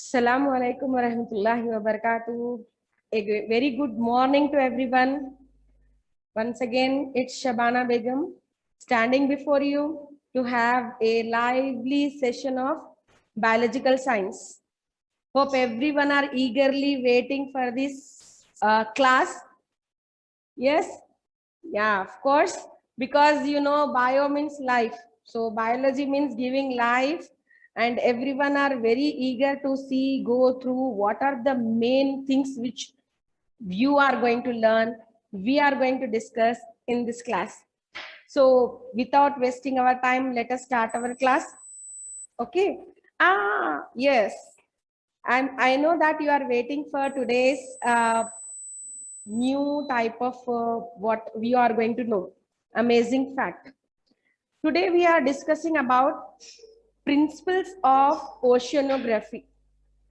Assalamu alaikum wa rahmatullahi wa barakatuh. A very good morning to everyone. Once again, it's Shabana Begum standing before you to have a lively session of biological science. Hope everyone are eagerly waiting for this class. Yes? Yeah, of course, because bio means life. So biology means giving life, and everyone are very eager to go through what are the main things which you are going to learn, we are going to discuss in this class. So without wasting our time, let us start our class. Okay. Yes. I know that you are waiting for today's new type of what we are going to know. Amazing fact. Today we are discussing about principles of oceanography.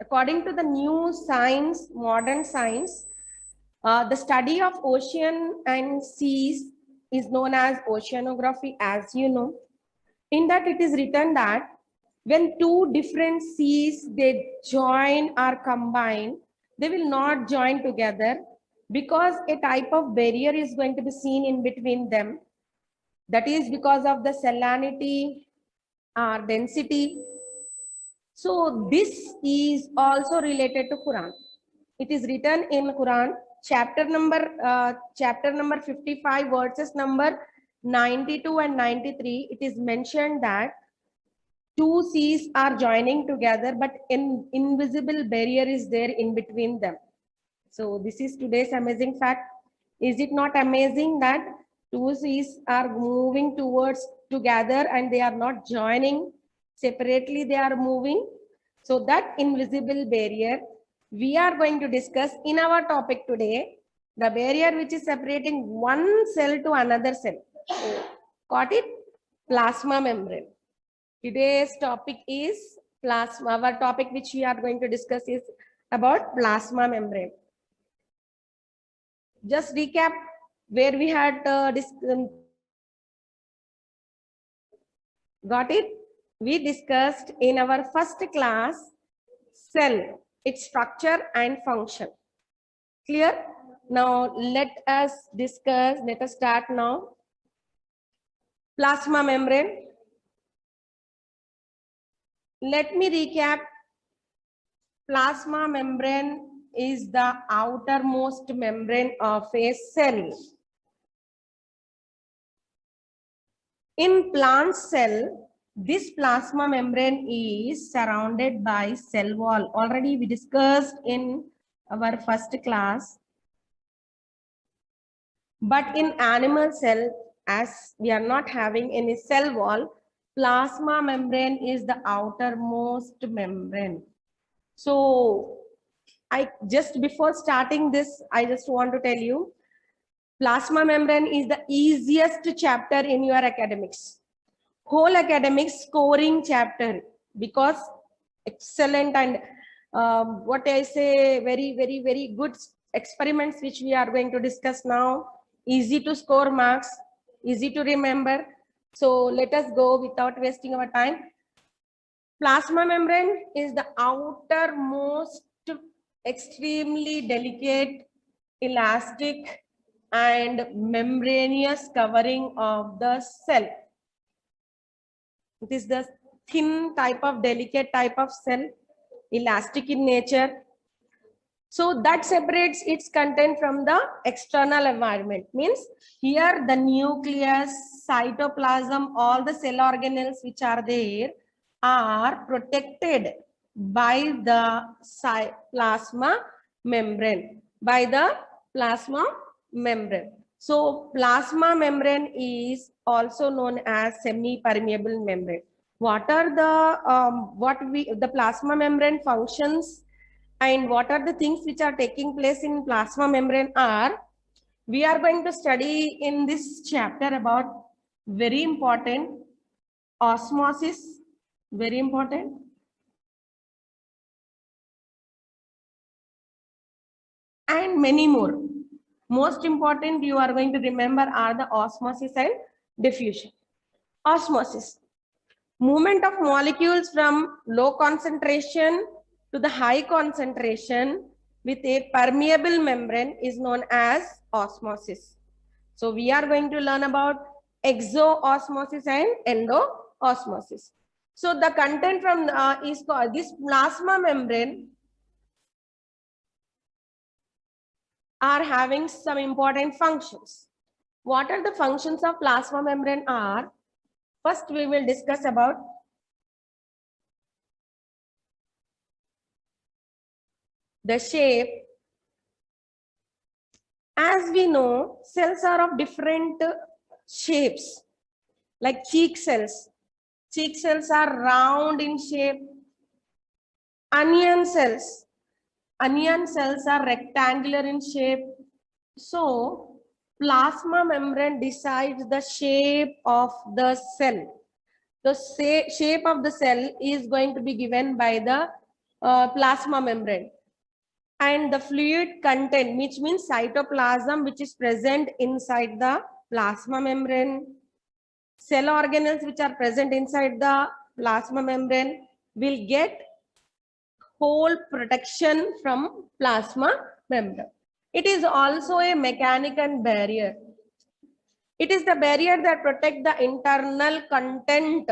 According to the new science, modern science, the study of ocean and seas is known as oceanography, as you know. In that it is written that when two different seas they join or combine, they will not join together because a type of barrier is going to be seen in between them. That is because of the salinity or density. So this is also related to Quran. It is written in Quran, chapter number 55, verses number 92 and 93. It is mentioned that two seas are joining together, but an invisible barrier is there in between them. So this is today's amazing fact. Is it not amazing that two seas are moving towards together and they are not joining separately, they are moving? So that invisible barrier we are going to discuss in our topic today, the barrier which is separating one cell to another cell. So, got it? Plasma membrane. Today's topic is plasma. Our topic which we are going to discuss is about plasma membrane. Just recap where we had got it? We discussed in our first class cell, its structure and function. Clear? Now let us start now. Plasma membrane. Let me recap. Plasma membrane is the outermost membrane of a cell. In plant cell, this plasma membrane is surrounded by cell wall. Already we discussed in our first class. But in animal cell, as we are not having any cell wall, plasma membrane is the outermost membrane. So I just before starting this, I just want to tell you, plasma membrane is the easiest chapter in your academics. Whole academics scoring chapter, because excellent and what I say, very good experiments which we are going to discuss now. Easy to score marks, easy to remember. So let us go without wasting our time. Plasma membrane is the outermost extremely delicate, elastic and membranous covering of the cell. It is the thin type of delicate type of cell, elastic in nature. So that separates its content from the external environment. Means here the nucleus, cytoplasm, all the cell organelles which are there are protected by the plasma membrane. By the plasma membrane. So plasma membrane is also known as semi-permeable membrane. What are the the plasma membrane functions and what are the things which are taking place in plasma membrane are, we are going to study in this chapter about very important osmosis, very important. And many more. Most important you are going to remember are the osmosis and diffusion. Osmosis, movement of molecules from low concentration to the high concentration with a permeable membrane is known as osmosis. So we are going to learn about exoosmosis and endoosmosis. So the content from is called this plasma membrane are having some important functions. What are the functions of plasma membrane are? First, we will discuss about the shape. As we know, cells are of different shapes, like cheek cells. Cheek cells are round in shape. Onion cells. Onion cells are rectangular in shape. So, plasma membrane decides the shape of the cell. The shape of the cell is going to be given by the plasma membrane. And the fluid content, which means cytoplasm, which is present inside the plasma membrane, cell organelles which are present inside the plasma membrane will get whole protection from plasma membrane. It is also a mechanical barrier. It is the barrier that protects the internal content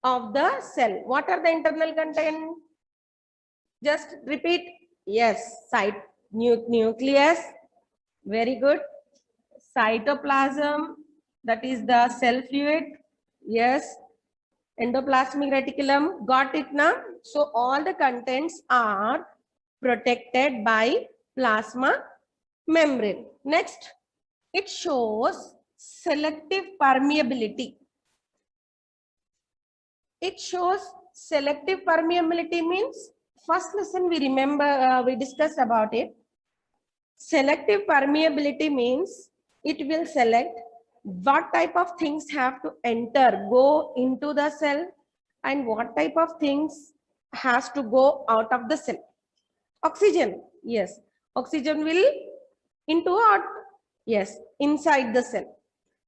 of the cell. What are the internal content? Just repeat. Yes, nucleus. Very good. Cytoplasm, that is the cell fluid. Yes. Endoplasmic reticulum. Got it now? So all the contents are protected by plasma membrane. Next, it shows selective permeability. It shows selective permeability means, first lesson we remember, we discussed about it. Selective permeability means it will select what type of things have to enter, go into the cell, and what type of things has to go out of the cell. Oxygen, yes. Oxygen will into out, yes, inside the cell.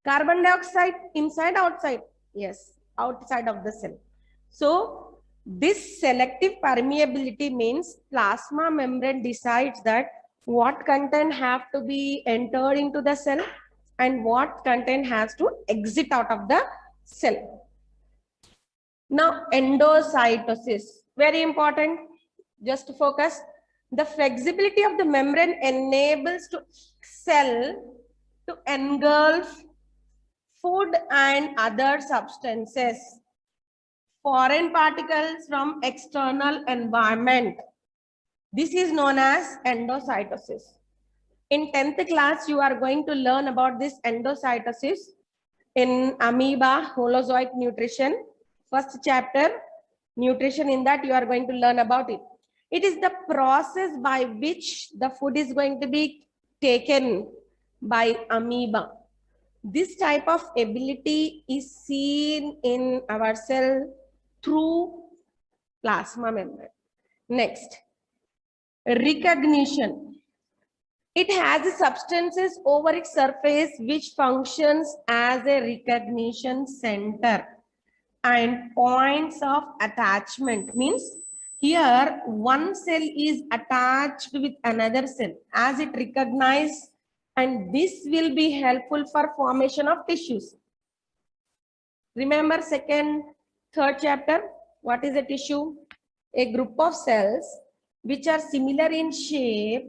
Carbon dioxide, inside, outside, yes, outside of the cell. So this selective permeability means plasma membrane decides that what content have to be entered into the cell and what content has to exit out of the cell. Now endocytosis, very important, just to focus. The flexibility of the membrane enables the cell to engulf food and other substances, foreign particles from external environment. This is known as endocytosis. In 10th class, you are going to learn about this endocytosis in amoeba holozoic nutrition. First chapter, nutrition, in that you are going to learn about it. It is the process by which the food is going to be taken by amoeba. This type of ability is seen in our cell through plasma membrane. Next, recognition. It has substances over its surface which functions as a recognition center and points of attachment. Means here one cell is attached with another cell as it recognizes, and this will be helpful for formation of tissues. Remember third chapter, what is a tissue? A group of cells which are similar in shape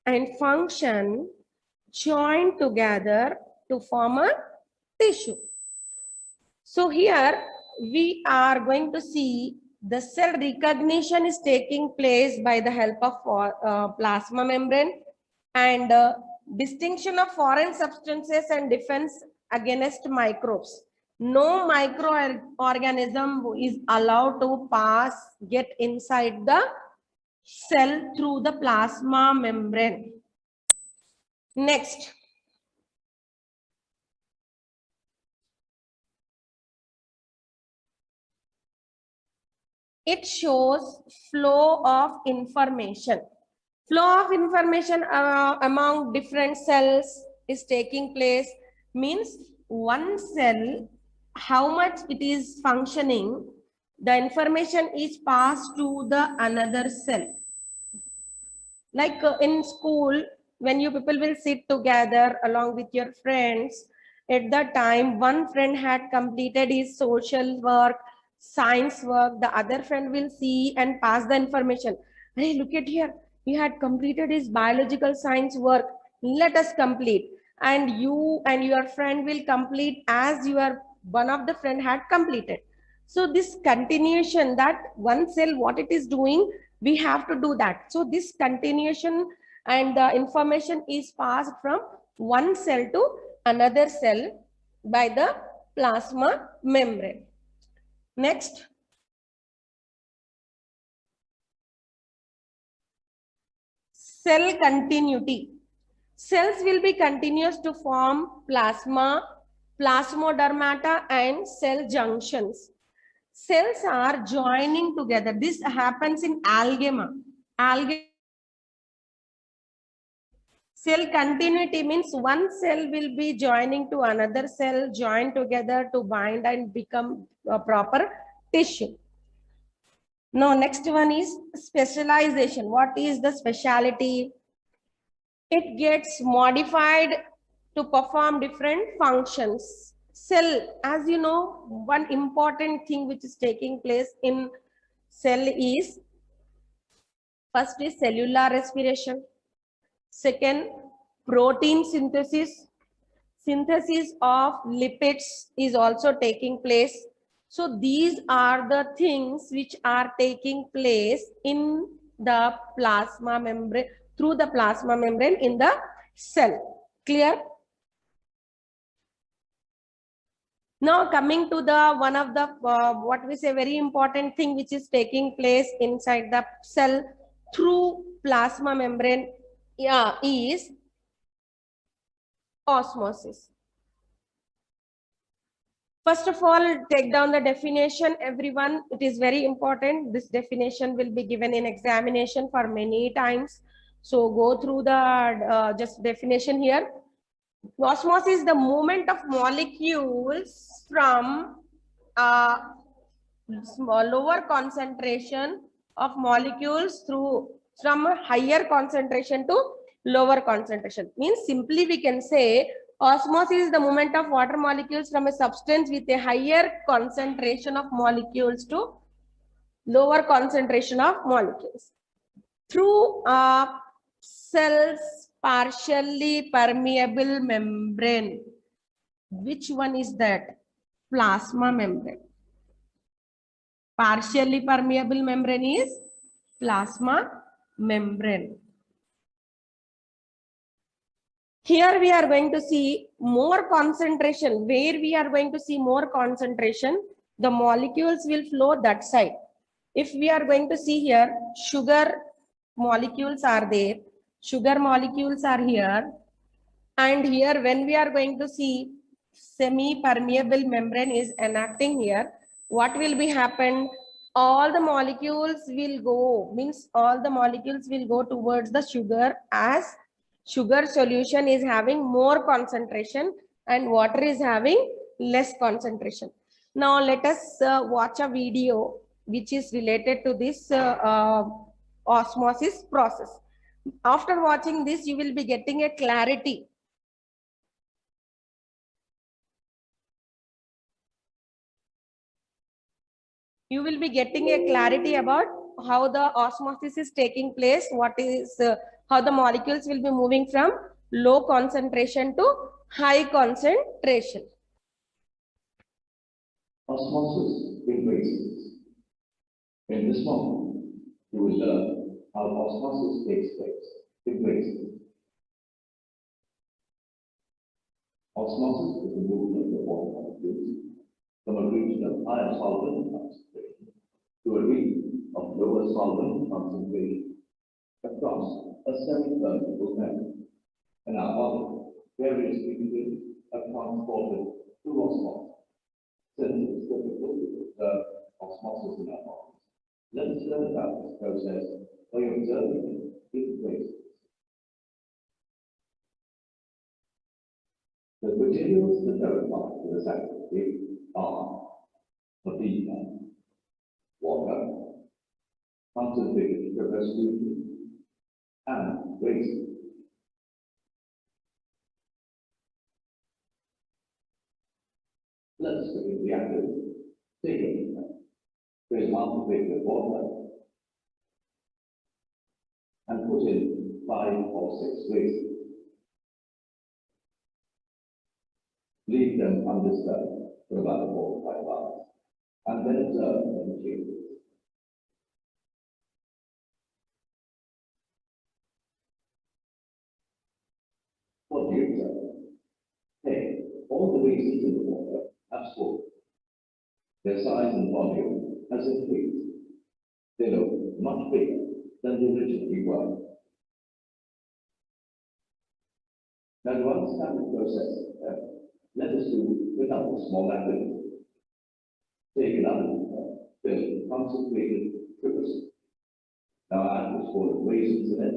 and function joined together to form a tissue. So here we are going to see the cell recognition is taking place by the help of plasma membrane, and distinction of foreign substances and defense against microbes. No microorganism is allowed to get inside the cell through the plasma membrane. Next, it shows flow of information. Flow of information among different cells is taking place, means one cell, how much it is functioning, the information is passed to the another cell. Like in school, when you people will sit together along with your friends, at that time, one friend had completed his social work, science work, the other friend will see and pass the information. Hey, look at here, he had completed his biological science work. Let us complete. And you and your friend will complete as your one of the friend had completed. So this continuation, that one cell, what it is doing, we have to do that. So this continuation and the information is passed from one cell to another cell by the plasma membrane. Next, cell continuity. Cells will be continuous to form plasma, plasmodermata, and cell junctions. Cells are joining together. This happens in algema. Cell continuity means one cell will be joining to another cell, join together to bind and become a proper tissue. Now, next one is specialization. What is the speciality? It gets modified to perform different functions. Cell, as you know, one important thing which is taking place in cell is, first is cellular respiration, second protein synthesis, synthesis of lipids is also taking place. So these are the things which are taking place in the plasma membrane, through the plasma membrane in the cell. Clear? Now coming to the one of the what we say very important thing which is taking place inside the cell through plasma membrane, yeah, is osmosis. First of all, take down the definition, everyone. It is very important. This definition will be given in examination for many times. So go through the just definition here. Osmosis is the movement of molecules from lower concentration of molecules through from a higher concentration to lower concentration. Means simply we can say osmosis is the movement of water molecules from a substance with a higher concentration of molecules to lower concentration of molecules through a cell's partially permeable membrane. Which one is that? Plasma membrane. Partially permeable membrane is plasma membrane. Here we are going to see more concentration. Where we are going to see more concentration, the molecules will flow that side. If we are going to see here, sugar molecules are there. Sugar molecules are here. And here when we are going to see semi-permeable membrane is enacting here, what will be happen? All the molecules will go, means all the molecules will go towards the sugar, as sugar solution is having more concentration and water is having less concentration. Now let us watch a video which is related to this osmosis process. After watching this, you will be getting a clarity. You will be getting a clarity about how the osmosis is taking place, what is how the molecules will be moving from low concentration to high concentration. Osmosis in waste. In this moment, you will learn how osmosis takes place in waste. Osmosis is the movement of the water molecules from a region of higher solvent concentration to a region of lower solvent concentration across a semi-permeable membrane. In our body, various liquids are transported through osmosis. Since it's difficult to observe osmosis in our bodies, let us learn about this process by observing it in waste. The materials that are applied to this activity are the water, concentrated sugar solution, and raisins. Let's look at the active. Take a fill half the with water and put in 5 or 6 raisins. Leave them undisturbed for about 4 or 5 hours, and then observe any changes. What do you observe? Hey, all the raisins in the water have swollen. Their size and volume has increased. They look much bigger than they originally were. Now, to understand the process, let us do another small activity. Take another fill concentrated sugar. Now add the swollen raisins in it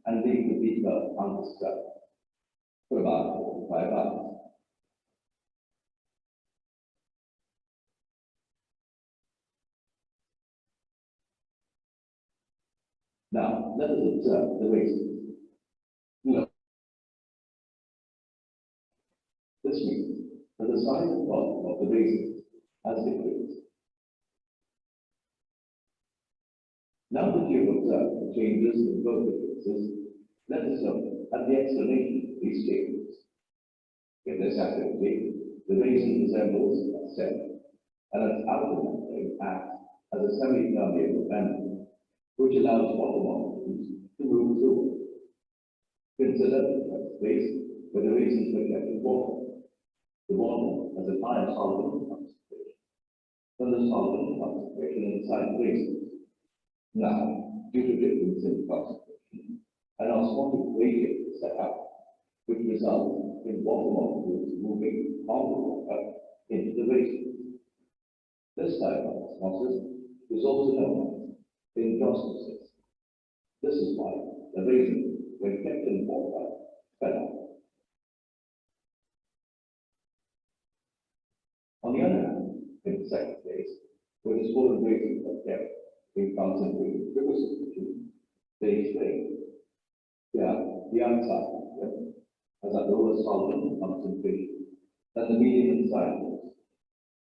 and leave the beaker undisturbed for about 4 to 5 hours. Now, let us observe the raisins. Look. This means that the size and volume of the raisins has decreased. Now that you have observed the changes in both the cases, let us look at the explanation of these changes. In this activity, the raisin resembles a cell, and its outer membrane acts as a semi-permeable membrane, which allows water molecules to move through it. Consider a space where the raisins are kept in water. The water has a higher solvent concentration than the solvent concentration inside the raisins. Now, due to difference in concentration, an osmotic gradient is set up, which results in water molecules moving from the water into the raisins. This type of osmosis is also known as endosmosis. This is why the raisins, when kept in water, fell out. On the other hand, in the second case, where the swollen raisins are kept in concentrated sugar solution, they strain. Here, the outside membrane has a lower solvent concentration than the medium inside ones,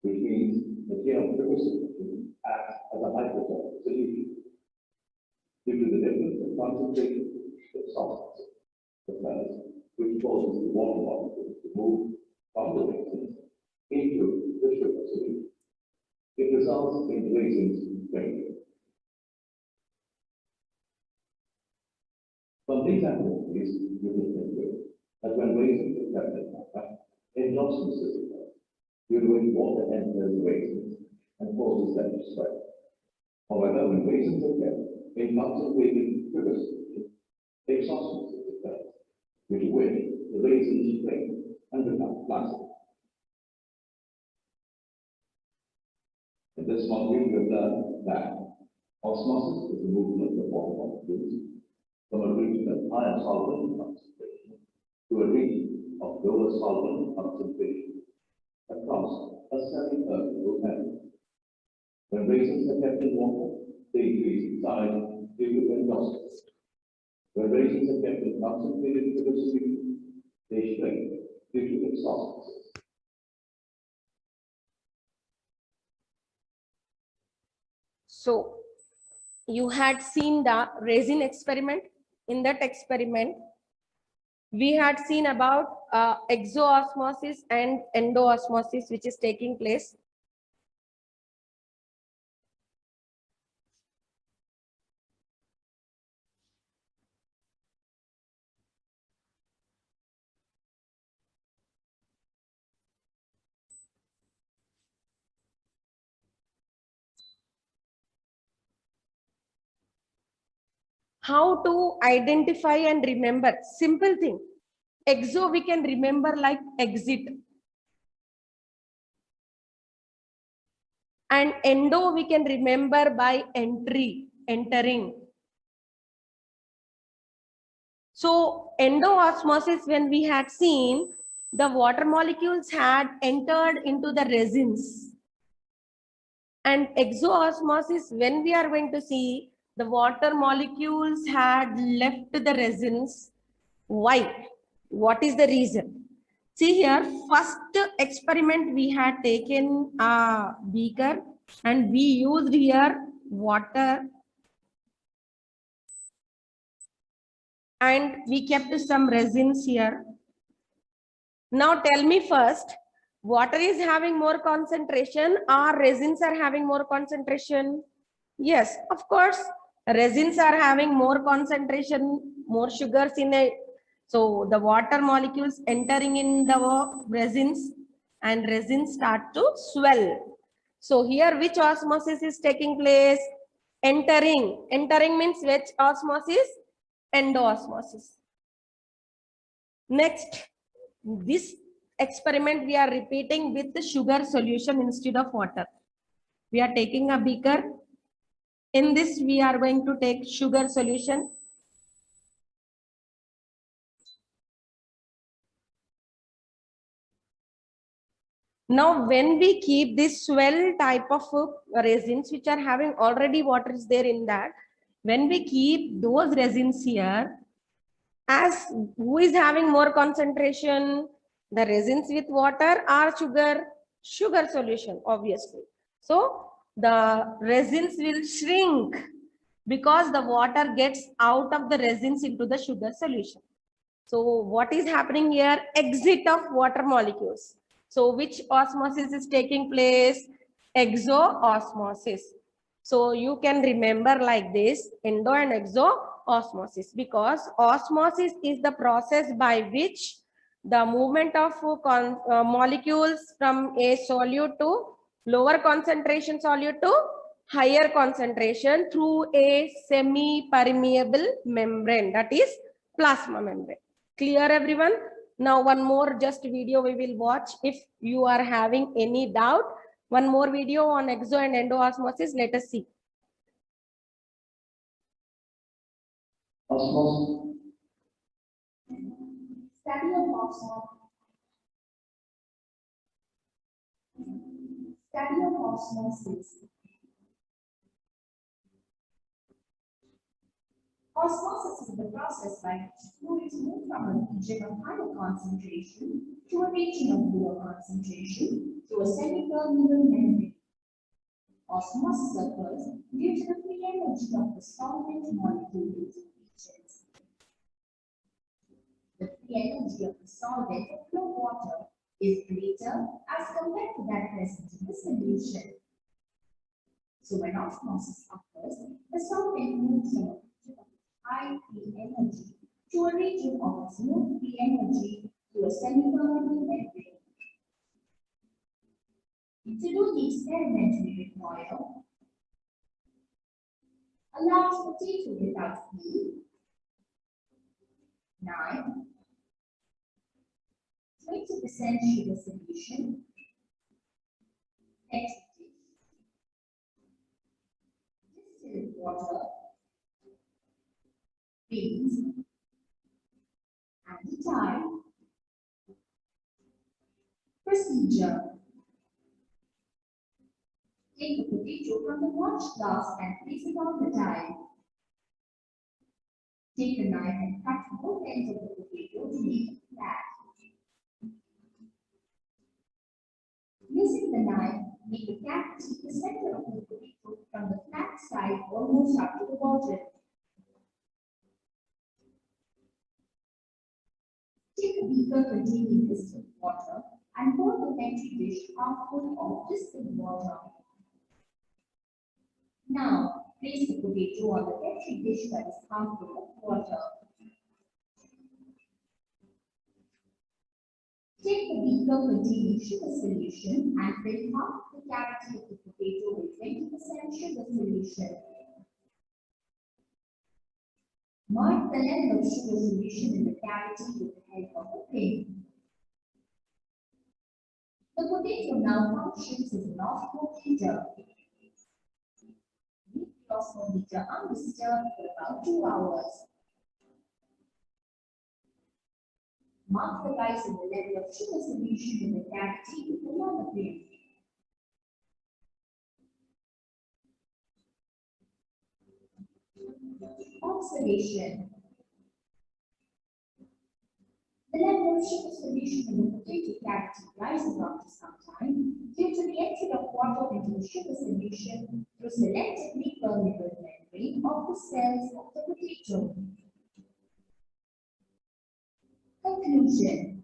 which means that here sugar solution acts as a hydrotonic solution. Due to the difference in concentration of substances, which causes the water molecules to move from the raisins into the sugar solution, it results in raisins straining. From these activities, you will conclude that when raisins are kept in water, endosmosis occurs, due to which water enters the raisins and causes them to spread. However, when raisins are kept in concentrated sugar solution, exosmosis occurs, due to which the raisins strain and become flaccid. In this module, we have learned that osmosis is the movement of water molecules from a region of higher solvent concentration to a region of lower solvent concentration across a semi-permeable membrane. When raisins are kept in water, they increase in size due to endosmosis. When raisins are kept in concentrated sugar solution, they shrink due to exosmosis. So you had seen the resin experiment. In that experiment, we had seen about exoosmosis and endoosmosis, which is taking place. How to identify and remember? Simple thing. Exo we can remember like exit. And endo we can remember by entering. So endoosmosis, when we had seen, the water molecules had entered into the resins. And exoosmosis, when we are going to see, the water molecules had left the resins. Why? What is the reason? See here, first experiment we had taken a beaker and we used here water and we kept some resins here. Now tell me first, water is having more concentration or resins are having more concentration? Yes, of course, resins are having more concentration, more sugars in it. So the water molecules entering in the resins and resins start to swell. So here which osmosis is taking place? Entering. Entering means which osmosis? Endoosmosis. Next, this experiment we are repeating with the sugar solution instead of water. We are taking a beaker. In this, we are going to take sugar solution. Now, when we keep this swell type of resins, which are having already water is there in that, when we keep those resins here, as who is having more concentration, the resins with water or sugar? Sugar solution, obviously. So, the resins will shrink because the water gets out of the resins into the sugar solution. So what is happening here? Exit of water molecules. So which osmosis is taking place? Exoosmosis. So you can remember like this, endo and exoosmosis, because osmosis is the process by which the movement of molecules from a solute to lower concentration solute to higher concentration through a semi-permeable membrane, that is plasma membrane. Clear everyone? Now one more just video we will watch. If you are having any doubt, one more video on exo and endoosmosis. Let us see. Osmosis. Study of osmosis. Study of osmosis. Osmosis is the process by which fluids move from a region of higher concentration to a region of lower concentration through a semi-permeable membrane. Osmosis occurs due to the free energy of the solvent molecules regions. The free energy of the solvent of pure water is greater as compared to that present in the solution. So when osmosis occurs, the solvent moves from a region of high free energy to a region of its low free energy through a semi-permeable membrane. To do the experiment, we require a large potato without peel, 9, 20% sugar solution, petri dish, distilled water, beans, and the tile. Procedure. Take the potato from the watch glass and place it on the tile. Take a knife and cut both ends of the potato to make it flat. Using the knife, make a cavity in the center of the potato from the flat side almost up to the bottom. Take a beaker containing distilled water and pour the petri dish half full of distilled water. Now, place the potato on the petri dish that is half full of water. Take the beaker containing sugar solution and fill half the cavity of the potato with 20% sugar solution. Mark the level of sugar solution in the cavity with the help of a pin. The potato now functions as an osmometer. Leave the osmometer undisturbed for about 2 hours. Mark the rise in the level of sugar solution in the cavity with another pin. Observation. The level of sugar solution in the potato cavity rises after some time due to the entry of water into the sugar solution through selectively permeable membrane of the cells of the potato. Conclusion.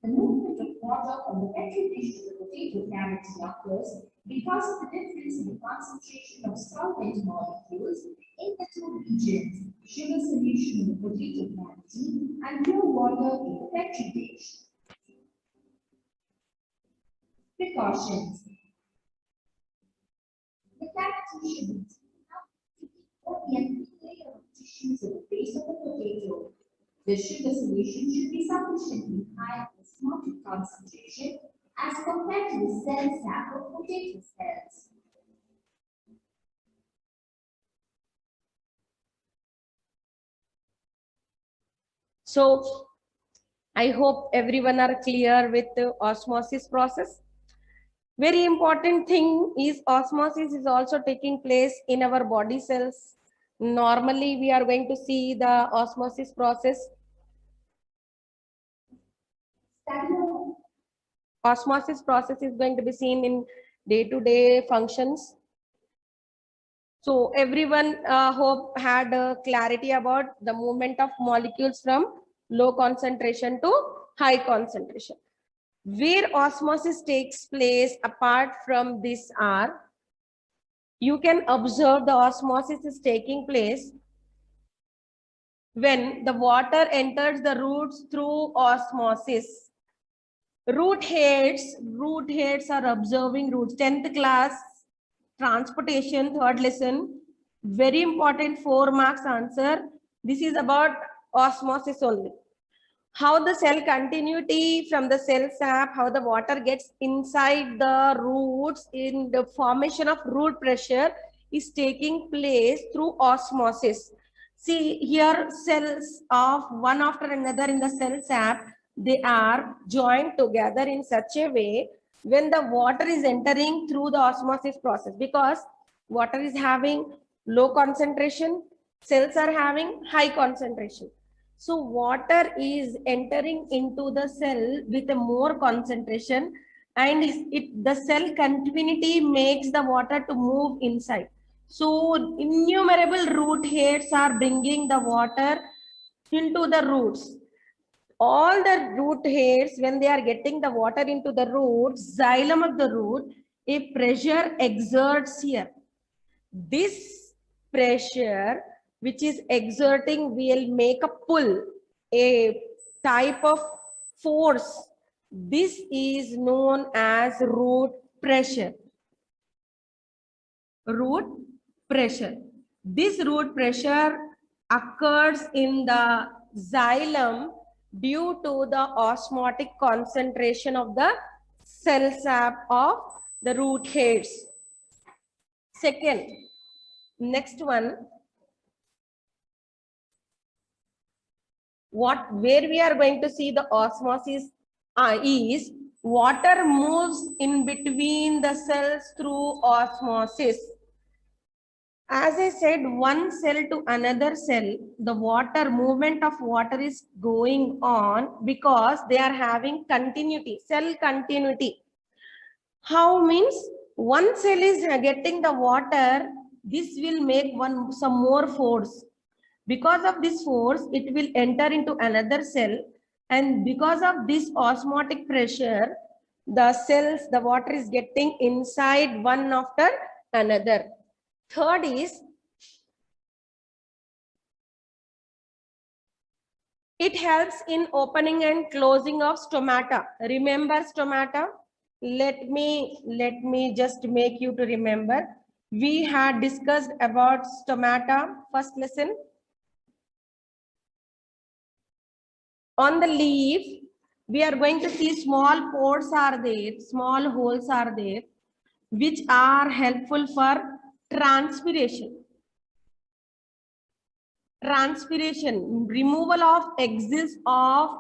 The movement of water on the petri dish to the potato cavity occurs because of the difference in the concentration of solvent molecules in the two regions, sugar solution in the potato cavity and pure water in the petri dish. Precautions. The cavity should be only a thin layer of tissues at the base of the potato. The sugar solution should be sufficiently high in osmotic concentration as compared to the cell sap of potato cells. So I hope everyone are clear with the osmosis process. Very important thing is osmosis is also taking place in our body cells. Normally, we are going to see the osmosis process. Osmosis process is going to be seen in day-to-day functions. So everyone hope had clarity about the movement of molecules from low concentration to high concentration. Where osmosis takes place apart from this are, you can observe the osmosis is taking place when the water enters the roots through osmosis. Root heads are observing roots. 10th class transportation, third lesson, very important 4 marks answer. This is about osmosis only. How the cell continuity from the cell sap, how the water gets inside the roots in the formation of root pressure is taking place through osmosis. See here, cells of one after another in the cell sap, they are joined together in such a way when the water is entering through the osmosis process, because water is having low concentration, cells are having high concentration. So water is entering into the cell with a more concentration, and the cell continuity makes the water to move inside. So innumerable root heads are bringing the water into the roots. All the root hairs, when they are getting the water into the roots, xylem of the root, a pressure exerts here. This pressure which is exerting will make a pull, a type of force. This is known as root pressure. Root pressure. This root pressure occurs in the xylem due to the osmotic concentration of the cell sap of the root hairs. Second, next one, where we are going to see the osmosis is water moves in between the cells through osmosis. As I said, one cell to another cell, the water movement of water is going on because they are having continuity, cell continuity. How means one cell is getting the water, this will make some more force. Because of this force, it will enter into another cell, and because of this osmotic pressure, the cells, the water is getting inside one after another. Third is, it helps in opening and closing of stomata. Remember stomata? Let me just make you to remember. We had discussed about stomata first lesson. On the leaf, we are going to see small pores are there, small holes are there, which are helpful for transpiration. Transpiration, removal of excess of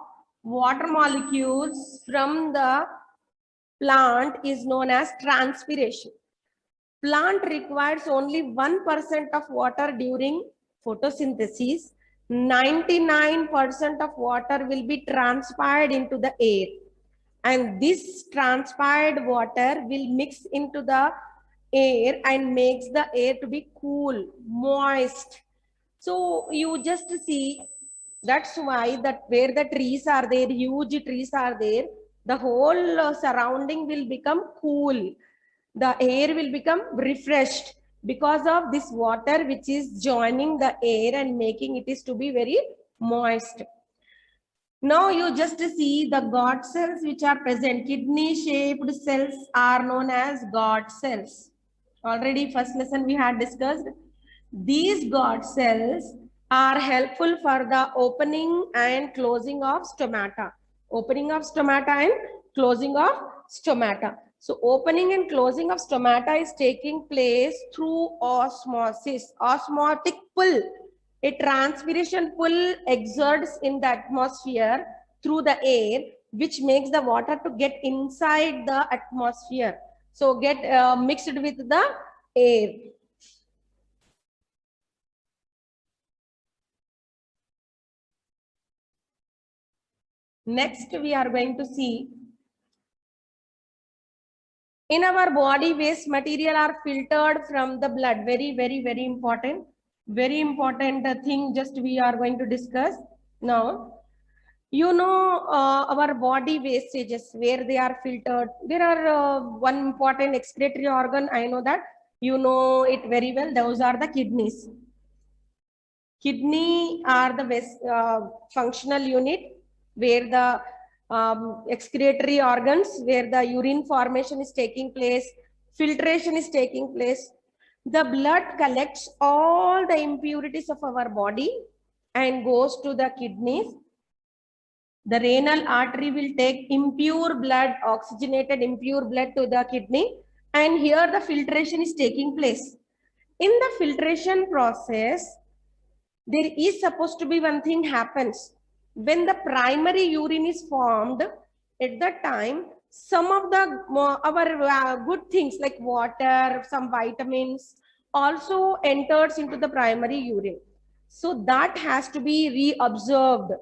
water molecules from the plant is known as transpiration. Plant requires only 1% of water during photosynthesis. 99% of water will be transpired into the air. And this transpired water will mix into the air and makes the air to be cool, moist. So you just see, that's why that where the trees are there, huge trees are there, the whole surrounding will become cool. The air will become refreshed because of this water which is joining the air and making it is to be very moist. Now you just see the God cells which are present. Kidney shaped cells are known as God cells. Already first lesson we had discussed. These God cells are helpful for the opening and closing of stomata. Opening of stomata and closing of stomata. So opening and closing of stomata is taking place through osmosis, osmotic pull. A transpiration pull exerts in the atmosphere through the air, which makes the water to get inside the atmosphere. So get mixed with the air. Next, we are going to see in our body, waste material are filtered from the blood. Very, very, very important. Very important thing just we are going to discuss now. You know our body wastages, where they are filtered. There are one important excretory organ. I know that you know it very well. Those are the kidneys. Kidney are the functional unit where the excretory organs, where the urine formation is taking place, filtration is taking place. The blood collects all the impurities of our body and goes to the kidneys. The renal artery will take impure blood, oxygenated impure blood to the kidney, and here the filtration is taking place. In the filtration process, there is supposed to be one thing happens. When the primary urine is formed, at that time, some of the our good things like water, some vitamins also enters into the primary urine. So that has to be reabsorbed.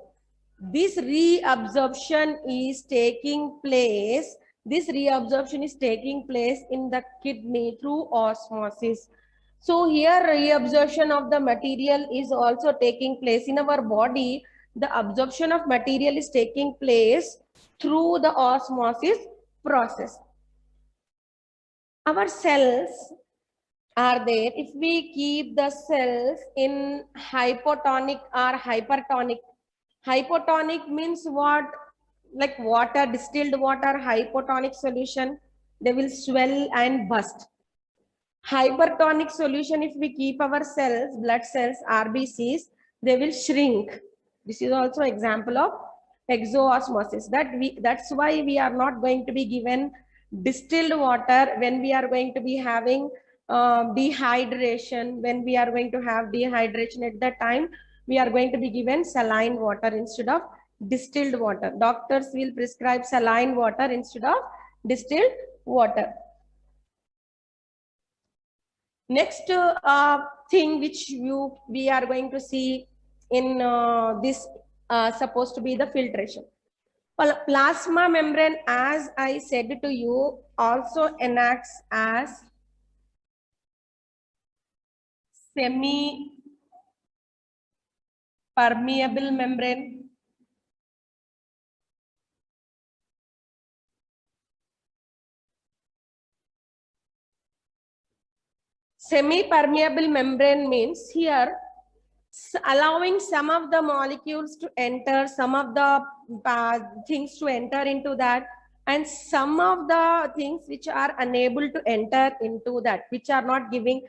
This reabsorption is taking place. This reabsorption is taking place in the kidney through osmosis. So here reabsorption of the material is also taking place in our body. The absorption of material is taking place through the osmosis process. Our cells are there. If we keep the cells in hypotonic or hypertonic. Hypotonic means what? Like water, distilled water, hypotonic solution, they will swell and burst. Hypertonic solution, if we keep our cells, blood cells, RBCs, they will shrink. This is also example of exoosmosis. That's why we are not going to be given distilled water when we are going to be having dehydration. When we are going to have dehydration, at that time we are going to be given saline water instead of distilled water. Doctors will prescribe saline water instead of distilled water. Next thing which we are going to see in this supposed to be the filtration. Plasma membrane, as I said to you, also enacts as semi-permeable membrane. Semi-permeable membrane means here allowing some of the molecules to enter, some of the things to enter into that, and some of the things which are unable to enter into that, which are not given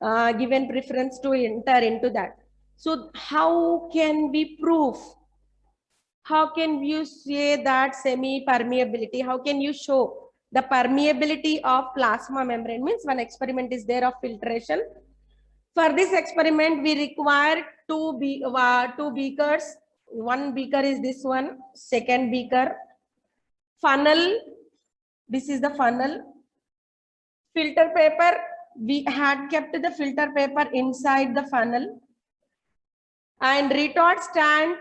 preference to enter into that. So how can we prove? How can you say that semi-permeability? How can you show the permeability of plasma membrane? Means one experiment is there of filtration. For this experiment, we require two beakers. One beaker is this one, second beaker. Funnel, this is the funnel. Filter paper, we had kept the filter paper inside the funnel, and retort stand,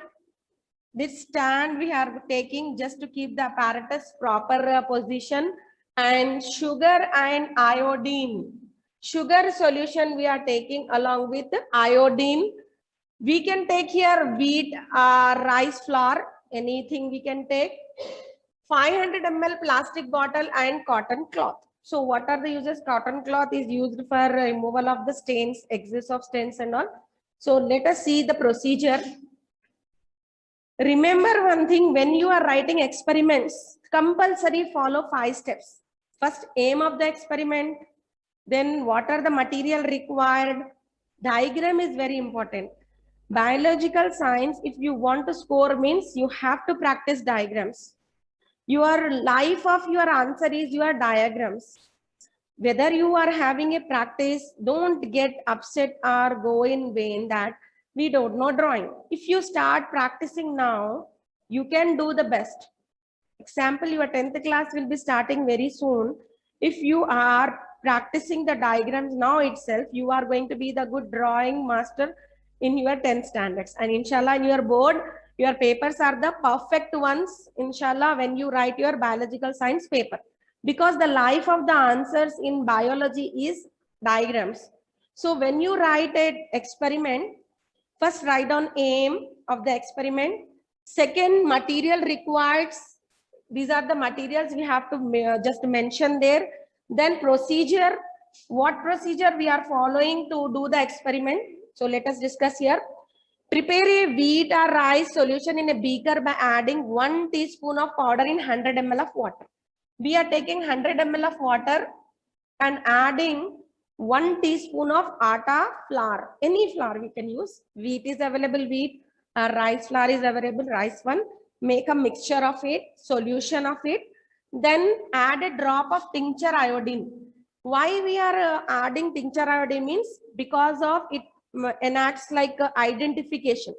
this stand we are taking just to keep the apparatus proper position, and sugar and iodine. Sugar solution we are taking along with iodine. We can take here wheat, rice flour, anything we can take. 500 ml plastic bottle and cotton cloth. So what are the uses? Cotton cloth is used for removal of the stains, excess of stains and all. So let us see the procedure. Remember one thing, when you are writing experiments, compulsory follow 5 steps. First, aim of the experiment, then what are the material required. Diagram is very important. Biological science, if you want to score, means you have to practice diagrams. Your life of your answer is your diagrams. Whether you are having a practice, don't get upset or go in vain that we don't know drawing. If you start practicing now, you can do the best. Example, your 10th class will be starting very soon. If you are practicing the diagrams now itself, you are going to be the good drawing master in your 10th standards. And inshallah, in your board, your papers are the perfect ones, inshallah, when you write your biological science paper. Because the life of the answers in biology is diagrams. So when you write an experiment, first write down aim of the experiment. Second, material required. These are the materials we have to just mention there. Then procedure, what procedure we are following to do the experiment. So let us discuss here. Prepare a wheat or rice solution in a beaker by adding 1 teaspoon of powder in 100 ml of water. We are taking 100 ml of water and adding 1 teaspoon of atta flour. Any flour we can use. Wheat is available, wheat. Rice flour is available, rice one. Make a mixture of it, solution of it. Then add a drop of tincture iodine. Why we are adding tincture iodine means because of it enacts like identification.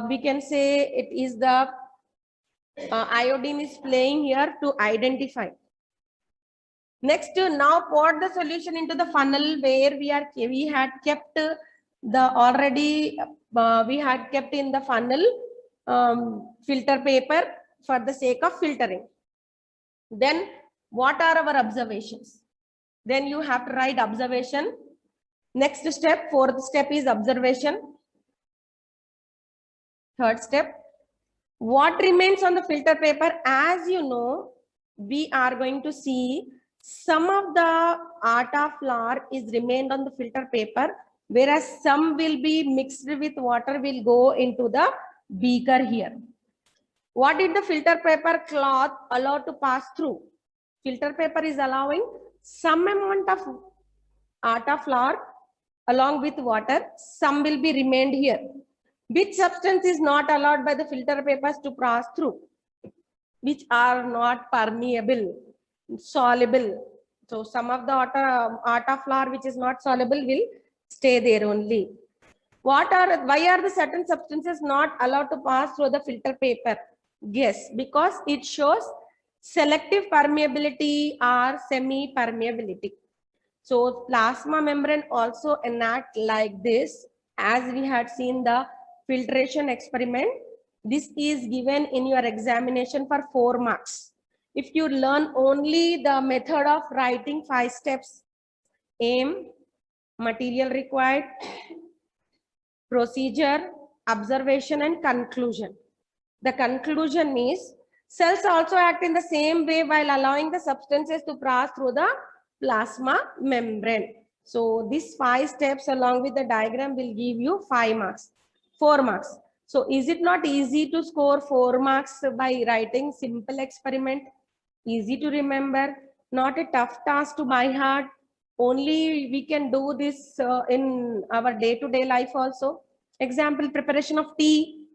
We can say it is the iodine is playing here to identify. Next, now pour the solution into the funnel where we had kept the already we had kept in the funnel filter paper for the sake of filtering. Then what are our observations? Then you have to write observation. Next step, fourth step is observation. Third step, what remains on the filter paper? As you know, we are going to see some of the atta flour is remained on the filter paper, whereas some will be mixed with water, will go into the beaker here. What did the filter paper cloth allow to pass through? Filter paper is allowing some amount of atta flour along with water, some will be remained here. Which substance is not allowed by the filter papers to pass through? Which are not permeable, soluble. So some of the atta flour which is not soluble will stay there only. Why are the certain substances not allowed to pass through the filter paper? Yes, because it shows selective permeability or semi-permeability. So plasma membrane also enact like this, as we had seen the filtration experiment. This is given in your examination for 4 marks. If you learn only the method of writing 5 steps, aim, material required, procedure, observation and conclusion. The conclusion is cells also act in the same way while allowing the substances to pass through the plasma membrane. So these 5 steps along with the diagram will give you 5 marks, 4 marks. So is it not easy to score 4 marks by writing simple experiment? Easy to remember, not a tough task to by heart. Only we can do this in our day-to-day life also. Example, preparation of tea.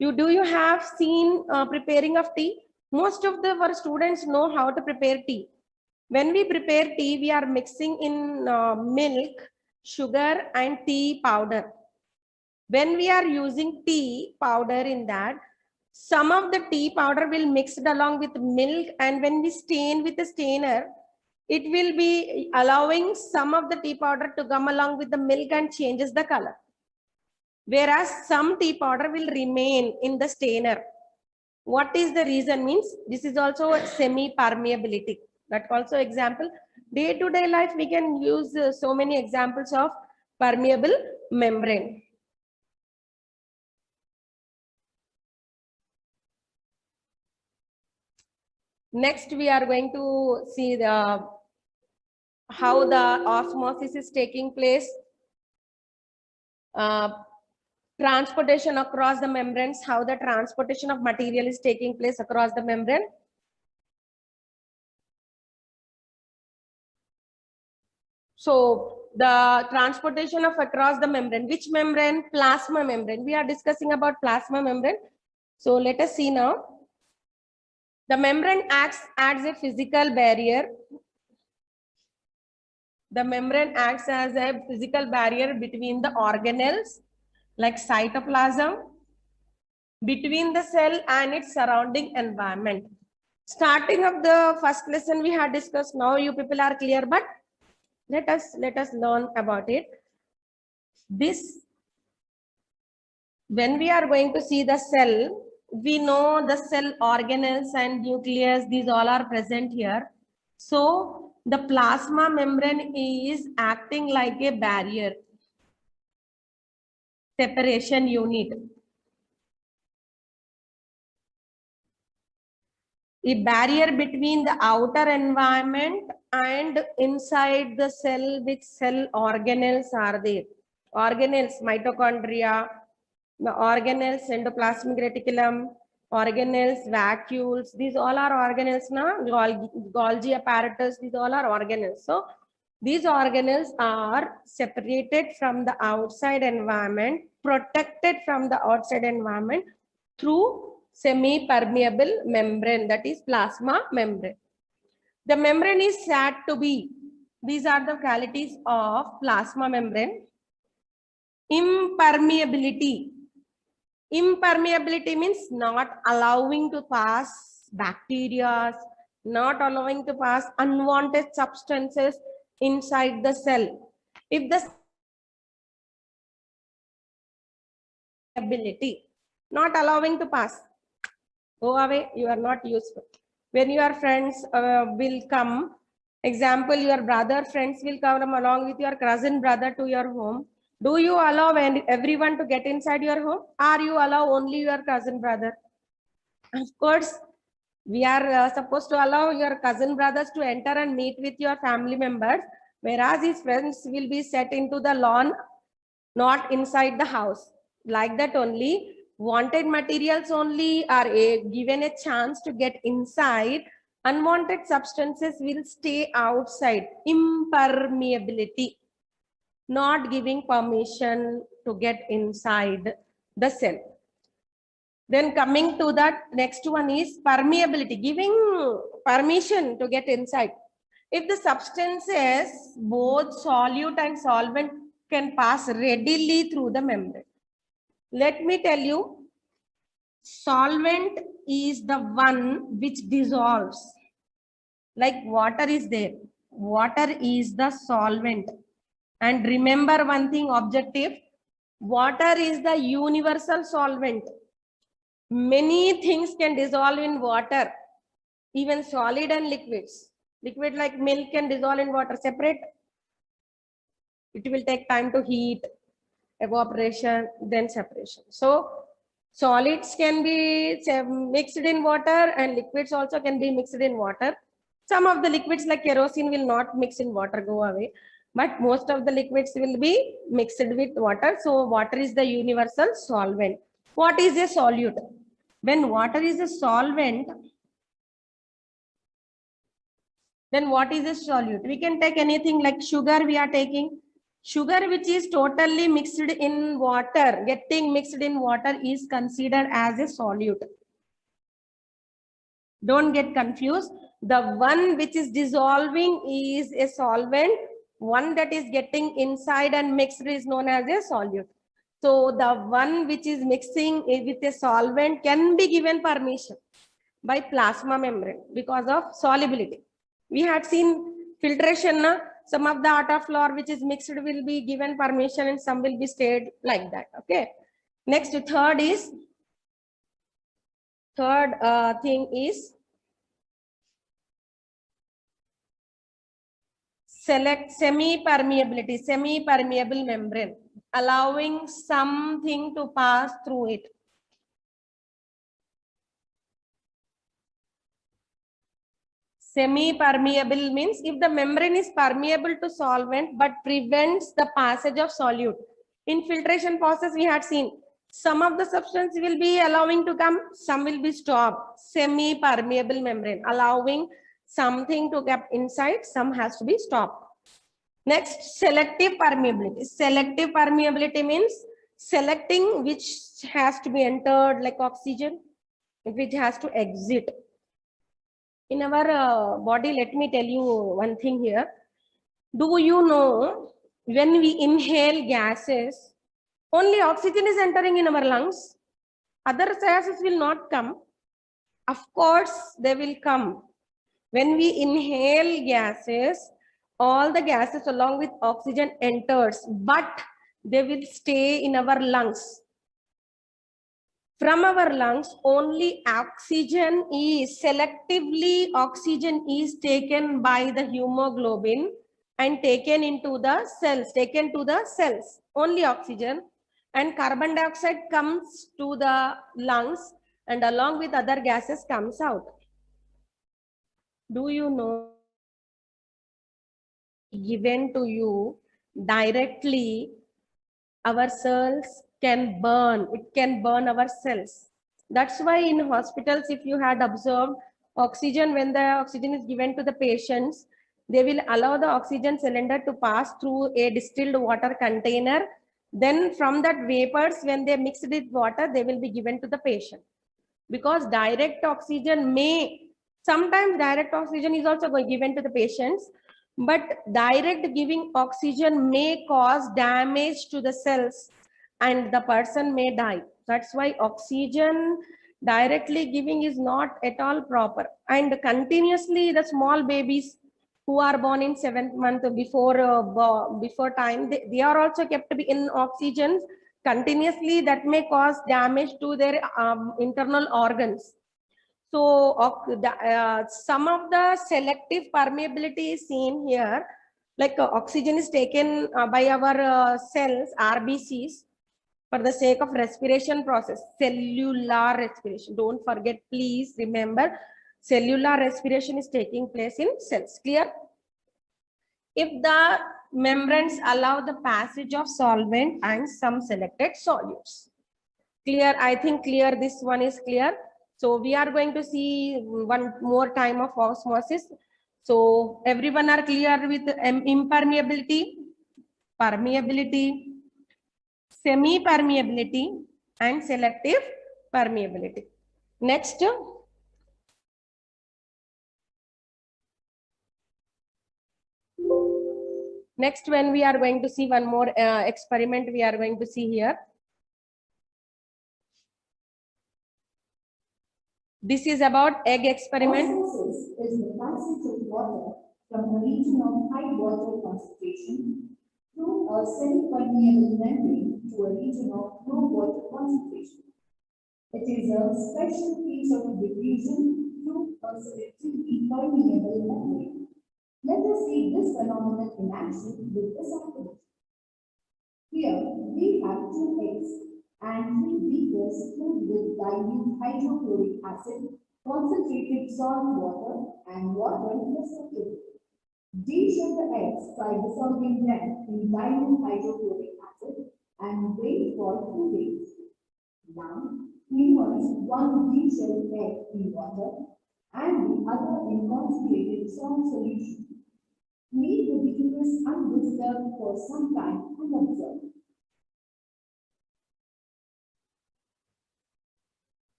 Do you have seen preparing of tea? Most of our students know how to prepare tea. When we prepare tea, we are mixing in milk, sugar and tea powder. When we are using tea powder in that, some of the tea powder will mix it along with milk, and when we stain with the stainer, it will be allowing some of the tea powder to come along with the milk and changes the color. Whereas some tea powder will remain in the stainer. What is the reason? Means this is also semi-permeability. That also example. Day-to-day life, we can use so many examples of permeable membrane. Next, we are going to see how the osmosis is taking place. Transportation across the membranes, how the transportation of material is taking place across the membrane. So the transportation of across the membrane, which membrane? Plasma membrane. We are discussing about plasma membrane. So let us see now. The membrane acts as a physical barrier. The membrane acts as a physical barrier between the organelles like cytoplasm, between the cell and its surrounding environment. Starting of the first lesson we had discussed, now you people are clear, but let us learn about it. This, when we are going to see the cell, we know the cell organelles and nucleus, these all are present here. So the plasma membrane is acting like a barrier, separation unit. A barrier between the outer environment and inside the cell, which cell organelles are there. Organelles, mitochondria, the organelles, endoplasmic reticulum, organelles, vacuoles, these all are organelles now. Golgi apparatus, these all are organelles. So these organelles are separated from the outside environment, protected from the outside environment through semi-permeable membrane, that is plasma membrane. The membrane is said to be, these are the qualities of plasma membrane. Impermeability. Impermeability means not allowing to pass bacteria, not allowing to pass unwanted substances inside the cell. If the ability, not allowing to pass, go away, you are not useful. When your friends will come, example, your brother friends will come along with your cousin brother to your home. Do you allow everyone to get inside your home? Or you allow only your cousin brother? Of course, we are supposed to allow your cousin brothers to enter and meet with your family members, whereas his friends will be set into the lawn, not inside the house. Like that only, wanted materials only are given a chance to get inside. Unwanted substances will stay outside. Impermeability, not giving permission to get inside the cell. Then coming to that, next one is permeability, giving permission to get inside. If the substances, both solute and solvent, can pass readily through the membrane. Let me tell you, solvent is the one which dissolves. Like water is there. Water is the solvent. And remember one thing, objective, water is the universal solvent. Many things can dissolve in water, even solid and liquids. Liquid like milk can dissolve in water separate. It will take time to heat, evaporation, then separation. So solids can be mixed in water and liquids also can be mixed in water. Some of the liquids like kerosene will not mix in water, go away. But most of the liquids will be mixed with water. So water is the universal solvent. What is a solute? When water is a solvent, then what is a solute? We can take anything like sugar we are taking. Sugar which is totally mixed in water, getting mixed in water is considered as a solute. Don't get confused. The one which is dissolving is a solvent. One that is getting inside and mixed is known as a solute. So the one which is mixing with a solvent can be given permission by plasma membrane because of solubility. We had seen Filtration, na, some of the atta floor which is mixed will be given permission and some will be stayed like that. Okay. Next, third thing is select semi-permeable membrane, allowing something to pass through it. Semi-permeable means if the membrane is permeable to solvent but prevents the passage of solute. In filtration process, we had seen some of the substance will be allowing to come, some will be stopped. Semi-permeable membrane, allowing something to get inside, some has to be stopped. Next, selective permeability. Selective permeability means selecting which has to be entered, like oxygen, which has to exit. In our body, let me tell you one thing here. Do you know when we inhale gases, only oxygen is entering in our lungs? Other gases will not come. Of course, they will come. When we inhale gases, all the gases along with oxygen enters, but they will stay in our lungs. From our lungs, only oxygen is selectively taken by the hemoglobin and taken to the cells, only oxygen, and carbon dioxide comes to the lungs and along with other gases comes out. Do you know, given to you directly, our cells can burn, it can burn our cells. That's why in hospitals, if you had observed oxygen, when the oxygen is given to the patients, they will allow the oxygen cylinder to pass through a distilled water container. Then from that vapors, when they mix with water, they will be given to the patient. Because sometimes direct oxygen is also given to the patients, but direct giving oxygen may cause damage to the cells and the person may die. That's why oxygen directly giving is not at all proper. And continuously the small babies who are born in 7th month before time, they are also kept to be in oxygen continuously. That may cause damage to their internal organs. So some of the selective permeability is seen here, like oxygen is taken by our cells, RBCs, for the sake of respiration process, cellular respiration. Don't forget, please remember, cellular respiration is taking place in cells. Clear? If the membranes allow the passage of solvent and some selected solutes. Clear? I think clear. This one is clear. So we are going to see one more time of osmosis. So everyone are clear with impermeability, permeability, semi-permeability, and selective permeability. Next. Next, when we are going to see one more experiment, we are going to see here. This is about egg experiment. Osmosis is the passage of water from a region of high water concentration through a semi-permeable membrane to a region of low water concentration. It is a special case of diffusion through a selectively permeable membrane. Let us see this phenomenon in action with this activity. Here we have two eggs and three beakers filled with dilute hydrochloric acid, concentrated salt water, and water respectively. Deshake the eggs by dissolving them in dilute hydrochloric acid and wait for 2 days. Now, immerse one deshelled egg in water and the other in concentrated salt solution. Leave the beakers undisturbed for some time and observe.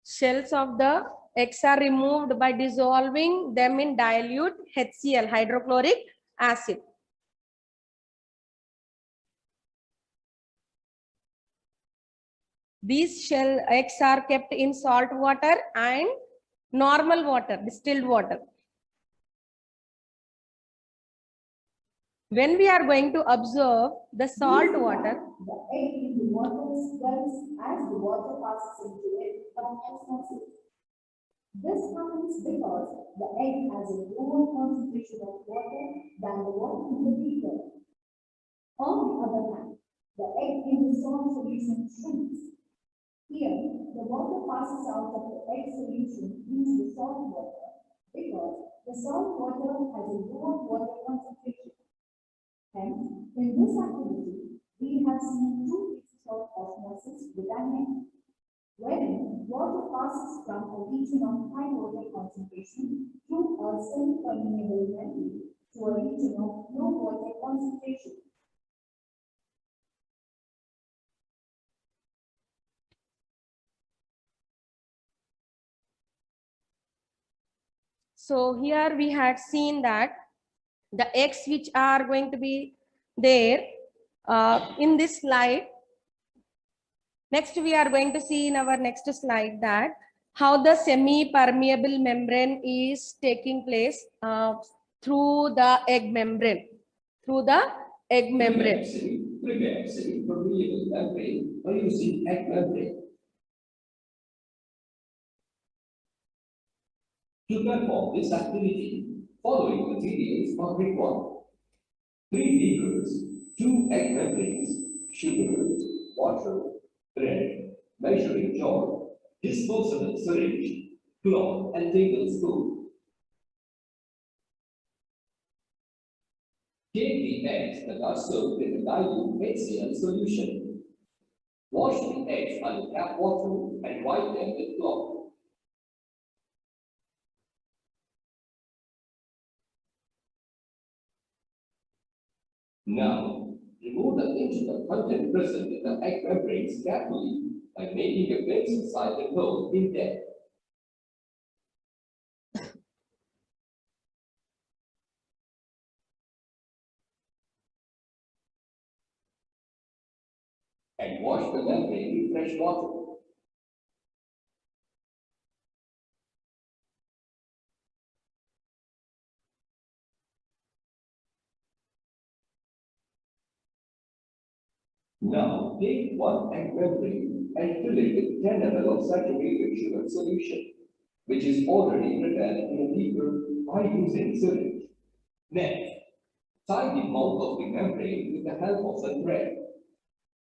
Shells of the Eggs are removed by dissolving them in dilute HCl, hydrochloric acid. These shell eggs are kept in salt water and normal water, distilled water. When we are going to observe the salt water, The egg in the water swells as the water passes into it from osmosis. This happens because the egg has a lower concentration of water than the water in the beaker. On the other hand, the egg in the salt solution shrinks. Here, the water passes out of the egg solution into the salt water because the salt water has a lower water concentration. Hence, in this activity, we have seen two cases of osmosis with an egg, wherein water passes from a region of high water concentration through a semi-permeable membrane to a region of low water concentration. so here we had seen that the eggs which are going to be there in this slide. Next, we are going to see in our next slide that how the semi-permeable membrane is taking place through the egg membrane. Through the egg membrane. Prepare semi-permeable membrane by using egg membrane. To perform this activity, following materials are required: 3 beakers, 2 egg membranes, sugar, water, thread, measuring jar, disposable syringe, cloth, and tablespoon. Take the eggs that are soaked in a dilute HCl solution. Wash the eggs under tap water and wipe them with cloth. Now, remove the internal content present in the egg membranes carefully by making a pencil-sized hole in them. And wash the membrane with fresh water. Now, take 1 egg membrane and fill it with 10 ml of saturated sugar solution, which is already prepared in a beaker by using syringe. Next, tie the mouth of the membrane with the help of a thread.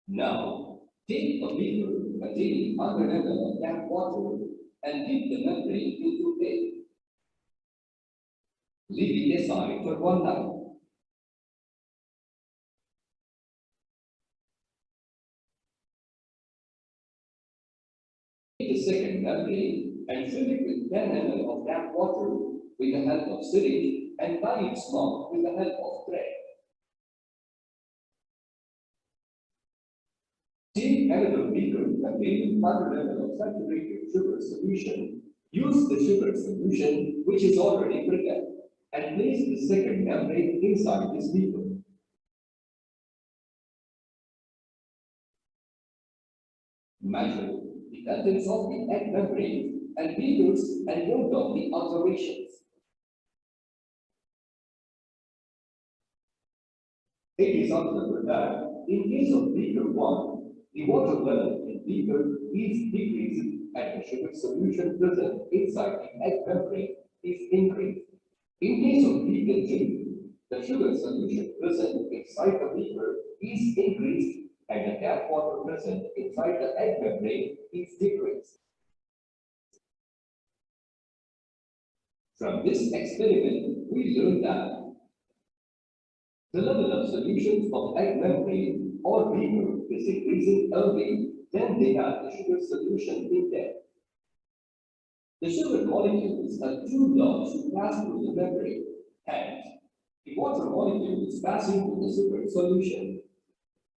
Now, take a beaker containing 100 ml of tap water and dip the membrane into it. Leave it aside for 1 night. Take the second membrane and fill it with 10 ml of tap water with the help of syringe and tie its mouth with the help of thread. Take another beaker containing 100 ml of saturated sugar solution. Use the sugar solution, which is already prepared, and place the second membrane inside this beaker. Measure the contents of the egg membrane and beakers and note down the observations. It is observed that in case of beaker 1, the water level in beaker is decreased and the sugar solution present inside the egg membrane is increased. In case of beaker 2, the sugar solution present inside the beaker is increased and the tap water present inside the egg membrane is decreased. From this experiment, we learned that the level of solutions of egg membrane or beaker is increasing early when they have the sugar solution in them. The sugar molecules are too large to pass through the membrane, hence, the water molecule is passing through the sugar solution.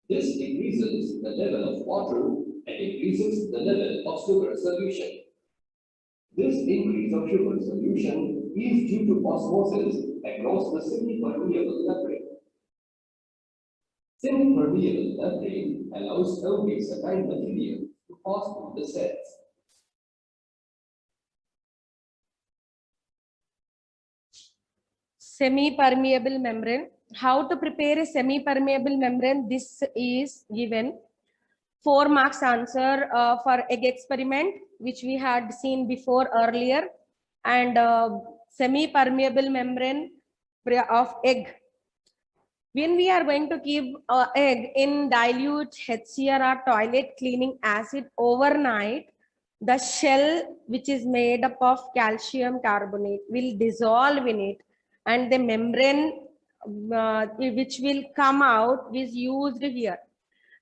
This decreases the level of water and increases the level of sugar solution. This increase of sugar solution is due to osmosis across the semi-permeable membrane. Semi-permeable membrane allows only certain material to pass through the cells. Semi-permeable membrane. How to prepare a semi-permeable membrane? This is given. 4 marks answer for egg experiment, which we had seen before earlier, and semi-permeable membrane of egg. When we are going to keep egg in dilute HCl or toilet cleaning acid overnight, the shell, which is made up of calcium carbonate, will dissolve in it, and the membrane which will come out is used here.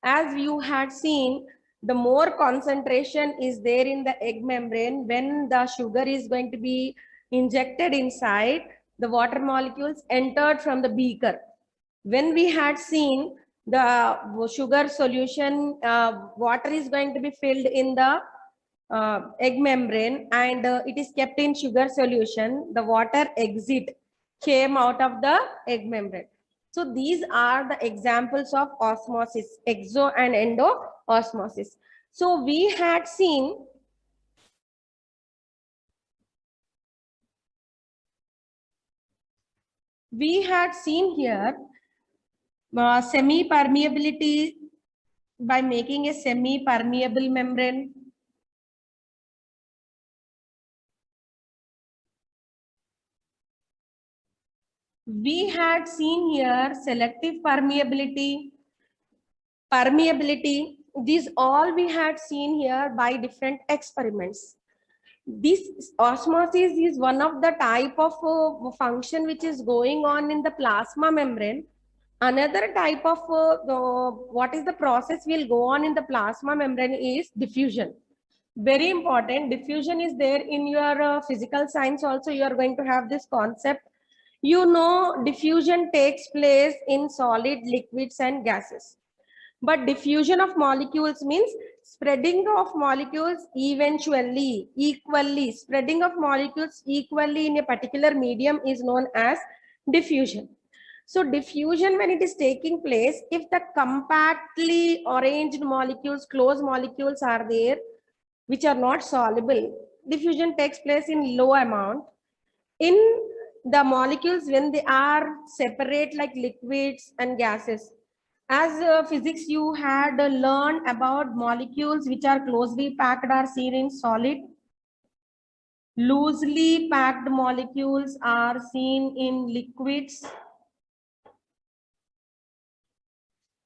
As you had seen, the more concentration is there in the egg membrane, when the sugar is going to be injected inside, the water molecules entered from the beaker. When we had seen the sugar solution, water is going to be filled in the egg membrane, and it is kept in sugar solution, the water exit came out of the egg membrane. So these are the examples of osmosis, exo and endo osmosis. So we had seen here semi-permeability by making a semi-permeable membrane. We had seen here selective permeability, permeability. These all we had seen here by different experiments. This osmosis is one of the type of function which is going on in the plasma membrane. Another type of what is the process will go on in the plasma membrane is diffusion. Very important. Diffusion is there in your physical science also. You are going to have this concept. You know, diffusion takes place in solid, liquids, and gases. But diffusion of molecules means spreading of molecules eventually, equally. Spreading of molecules equally in a particular medium is known as diffusion. So diffusion, when it is taking place, if the compactly arranged molecules, closed molecules are there, which are not soluble, diffusion takes place in low amount. In the molecules, when they are separate like liquids and gases, as physics you had learned about molecules which are closely packed are seen in solid. Loosely packed molecules are seen in liquids.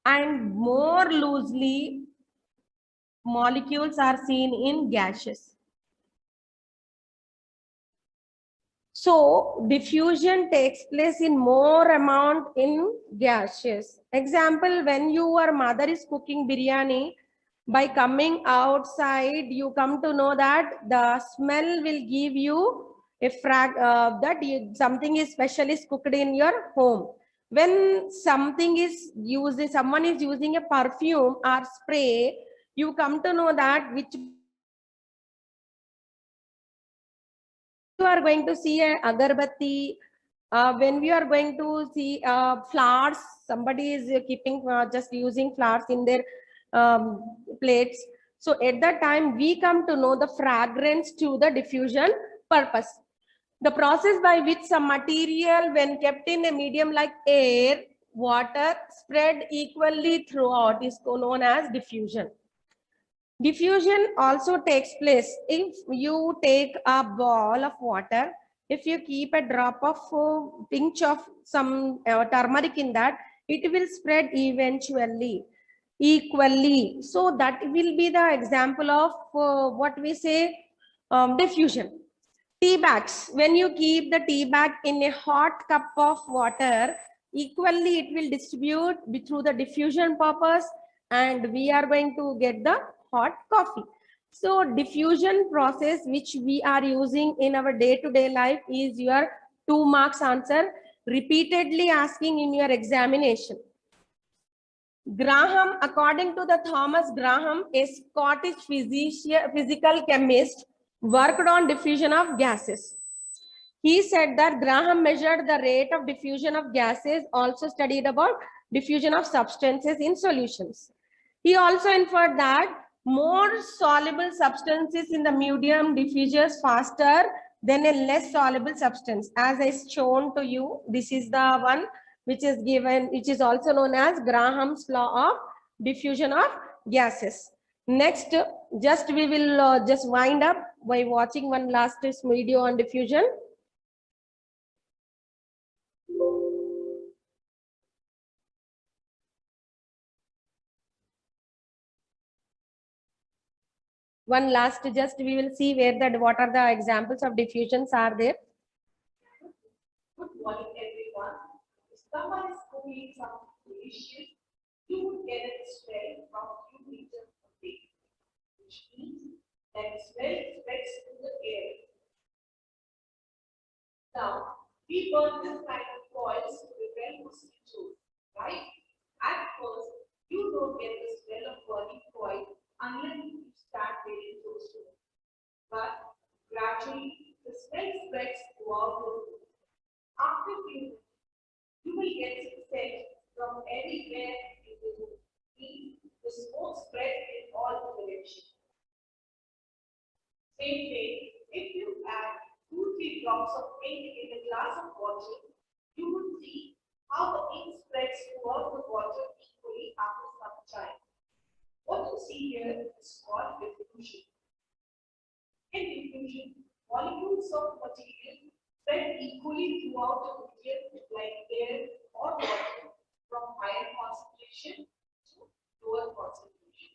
And more loosely molecules are seen in gases. So diffusion takes place in more amount in gaseous. Example, when your mother is cooking biryani, by coming outside, you come to know that the smell will give you a something is specially cooked in your home. When something is used, someone is using a perfume or spray, you come to know that which you are going to see a agarbatti, when we are going to see flowers, somebody is keeping just using flowers in their plates. So at that time, we come to know the fragrance to the diffusion purpose. The process by which some material, when kept in a medium like air, water, spread equally throughout is known as diffusion. Diffusion also takes place if you take a ball of water, if you keep a drop of pinch of some turmeric in that, it will spread eventually, equally. So that will be the example of what we say diffusion. Tea bags, when you keep the tea bag in a hot cup of water, equally it will distribute through the diffusion purpose, and we are going to get the hot coffee. So diffusion process which we are using in our day-to-day life is your 2 marks answer, repeatedly asking in your examination. Graham, according to the Thomas Graham, a Scottish physical chemist, worked on diffusion of gases. He said that Graham measured the rate of diffusion of gases, also studied about diffusion of substances in solutions. He also inferred that more soluble substances in the medium diffuses faster than a less soluble substance. As I shown to you, this is the one which is given, which is also known as Graham's law of diffusion of gases. Next, just we will just wind up by watching one last video on diffusion. One last, just we will see where that what are the examples of diffusions are there. Good morning, everyone. If someone is cooking something delicious, you would get a smell from few meters away, which means that smell spreads through the air. Now, we burn this kind of oils to prevent mosquitoes, right? At first, you don't get the smell of burning oil unless you start getting close to it. But gradually, the smell spreads throughout the room. After a few minutes, you will get the scent from everywhere in the room. Means the smoke spreads in all directions. Same way, if you add 2-3 drops of ink in a glass of water, you would see how the ink spreads throughout the water equally after some time. What you see here is called diffusion. In diffusion, molecules of material spread equally throughout the medium like air or water from higher concentration to lower concentration.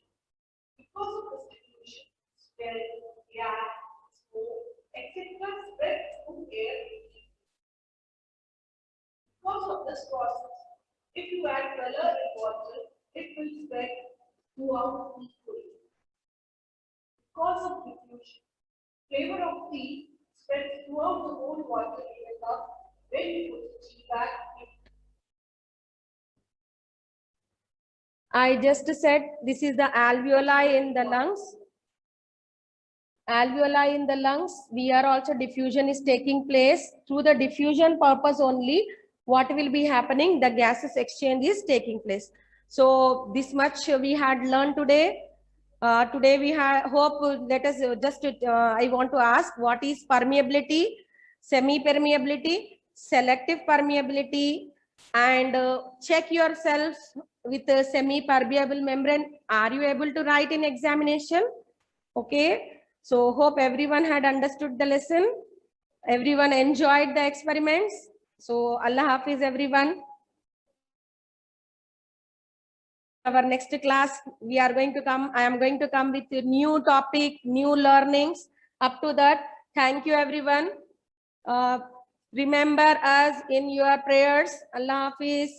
Because of this diffusion, smell, gas, smoke, etc. spread through air. Because of this process, if you add color in water, it will spread throughout equally. Because of diffusion, flavor of tea spreads throughout the whole water in a cup when you put the tea back in. I just said this is the alveoli in the lungs. Alveoli in the lungs, we are also diffusion is taking place. Through the diffusion purpose only, what will be happening? The gases exchange is taking place. So this much we had learned today. Today we have hope, let us just I want to ask, what is permeability, semi-permeability, selective permeability, and check yourself with a semi-permeable membrane. Are you able to write in examination? Okay, so hope everyone had understood the lesson. Everyone enjoyed the experiments. So Allah Hafiz everyone. Our next class, we are going to come, I am going to come with a new topic, new learnings. Up to that, thank you everyone. Remember us in your prayers. Allah Hafiz.